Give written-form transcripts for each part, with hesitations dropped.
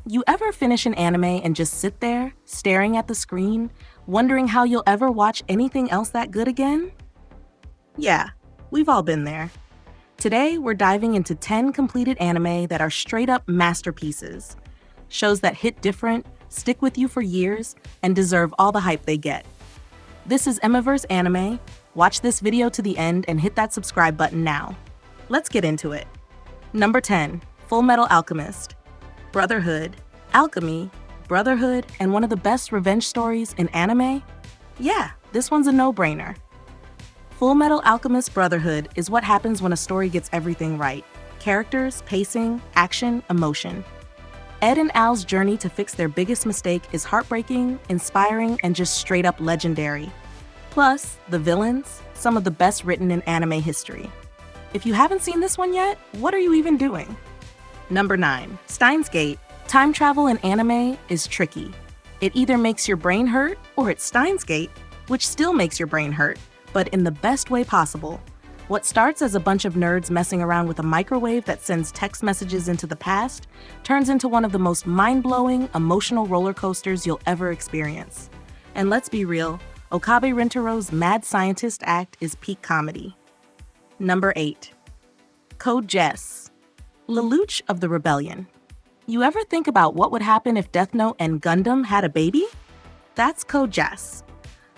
You ever finish an anime and just sit there, staring at the screen, wondering how you'll ever watch anything else that good again? Yeah, we've all been there. Today, we're diving into 10 completed anime that are straight up masterpieces. Shows that hit different, stick with you for years, and deserve all the hype they get. This is Emmaverse Anime. Watch this video to the end and hit that subscribe button now. Let's get into it. Number 10, Full Metal Alchemist. Brotherhood, alchemy, brotherhood, and one of the best revenge stories in anime? Yeah, this one's a no-brainer. Full Metal Alchemist Brotherhood is what happens when a story gets everything right. Characters, pacing, action, emotion. Ed and Al's journey to fix their biggest mistake is heartbreaking, inspiring, and just straight up legendary. Plus, the villains, some of the best written in anime history. If you haven't seen this one yet, what are you even doing? Number 9, Steins Gate. Time travel in anime is tricky. It either makes your brain hurt or it's Steins Gate, which still makes your brain hurt, but in the best way possible. What starts as a bunch of nerds messing around with a microwave that sends text messages into the past turns into one of the most mind-blowing, emotional roller coasters you'll ever experience. And let's be real, Okabe Rintaro's mad scientist act is peak comedy. Number 8, Code Geass. Lelouch of the Rebellion. You ever think about what would happen if Death Note and Gundam had a baby? That's Code Geass.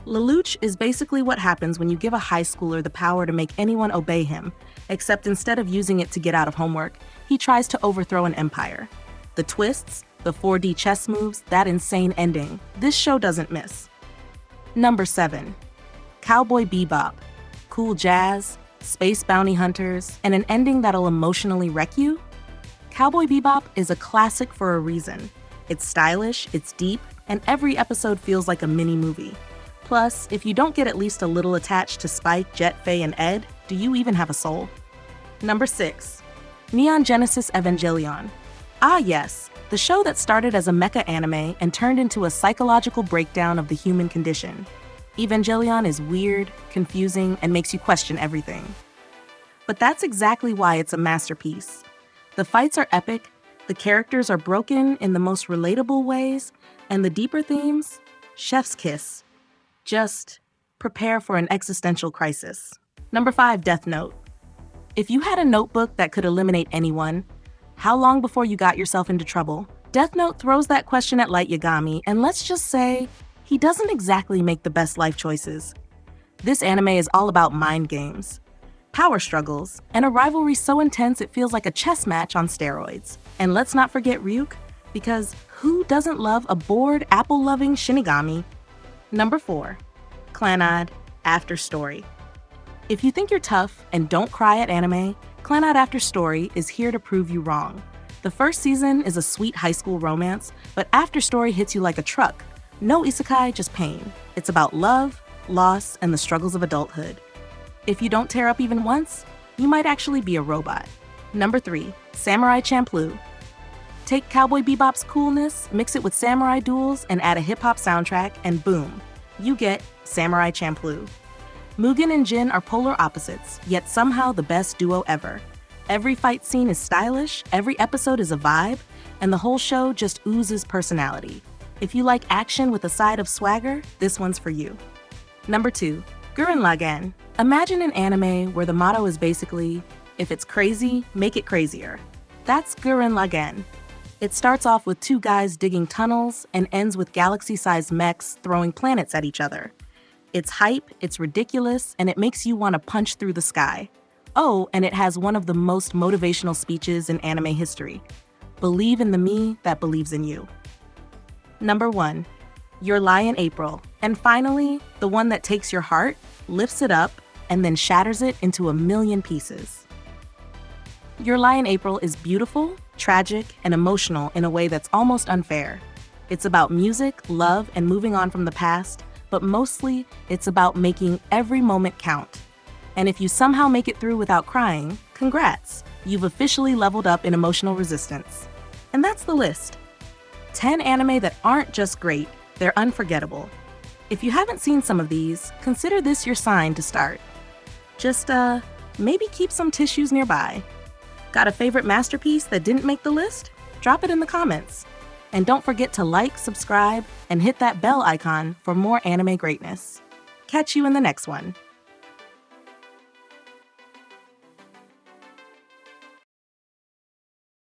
Lelouch is basically what happens when you give a high schooler the power to make anyone obey him, except instead of using it to get out of homework, he tries to overthrow an empire. The twists, the 4D chess moves, that insane ending, this show doesn't miss. Number 7, Cowboy Bebop. Cool jazz, space bounty hunters, and an ending that'll emotionally wreck you? Cowboy Bebop is a classic for a reason. It's stylish, it's deep, and every episode feels like a mini-movie. Plus, if you don't get at least a little attached to Spike, Jet, Faye, and Ed, do you even have a soul? Number 6, Neon Genesis Evangelion. Ah yes, the show that started as a mecha anime and turned into a psychological breakdown of the human condition. Evangelion is weird, confusing, and makes you question everything. But that's exactly why it's a masterpiece. The fights are epic, the characters are broken in the most relatable ways, and the deeper themes, chef's kiss. Just prepare for an existential crisis. Number 5, Death Note. If you had a notebook that could eliminate anyone, how long before you got yourself into trouble? Death Note throws that question at Light Yagami, and let's just say, he doesn't exactly make the best life choices. This anime is all about mind games, power struggles, and a rivalry so intense it feels like a chess match on steroids. And let's not forget Ryuk, because who doesn't love a bored, apple-loving Shinigami? Number 4, Clannad After Story. If you think you're tough and don't cry at anime, Clannad After Story is here to prove you wrong. The first season is a sweet high school romance, but After Story hits you like a truck. No isekai, just pain. It's about love, loss, and the struggles of adulthood. If you don't tear up even once, you might actually be a robot. Number 3, Samurai Champloo. Take Cowboy Bebop's coolness, mix it with samurai duels, and add a hip-hop soundtrack, and boom, you get Samurai Champloo. Mugen and Jin are polar opposites, yet somehow the best duo ever. Every fight scene is stylish, every episode is a vibe, and the whole show just oozes personality. If you like action with a side of swagger, this one's for you. Number 2, Gurren Lagann. Imagine an anime where the motto is basically, if it's crazy, make it crazier. That's Gurren Lagann. It starts off with 2 guys digging tunnels and ends with galaxy-sized mechs throwing planets at each other. It's hype, it's ridiculous, and it makes you want to punch through the sky. Oh, and it has one of the most motivational speeches in anime history. Believe in the me that believes in you. Number 1, Your Lie in April. And finally, the one that takes your heart, lifts it up, and then shatters it into a million pieces. Your Lie in April is beautiful, tragic, and emotional in a way that's almost unfair. It's about music, love, and moving on from the past, but mostly it's about making every moment count. And if you somehow make it through without crying, congrats, you've officially leveled up in emotional resistance. And that's the list. 10 anime that aren't just great, they're unforgettable. If you haven't seen some of these, consider this your sign to start. Just, maybe keep some tissues nearby. Got a favorite masterpiece that didn't make the list? Drop it in the comments. And don't forget to like, subscribe, and hit that bell icon for more anime greatness. Catch you in the next one.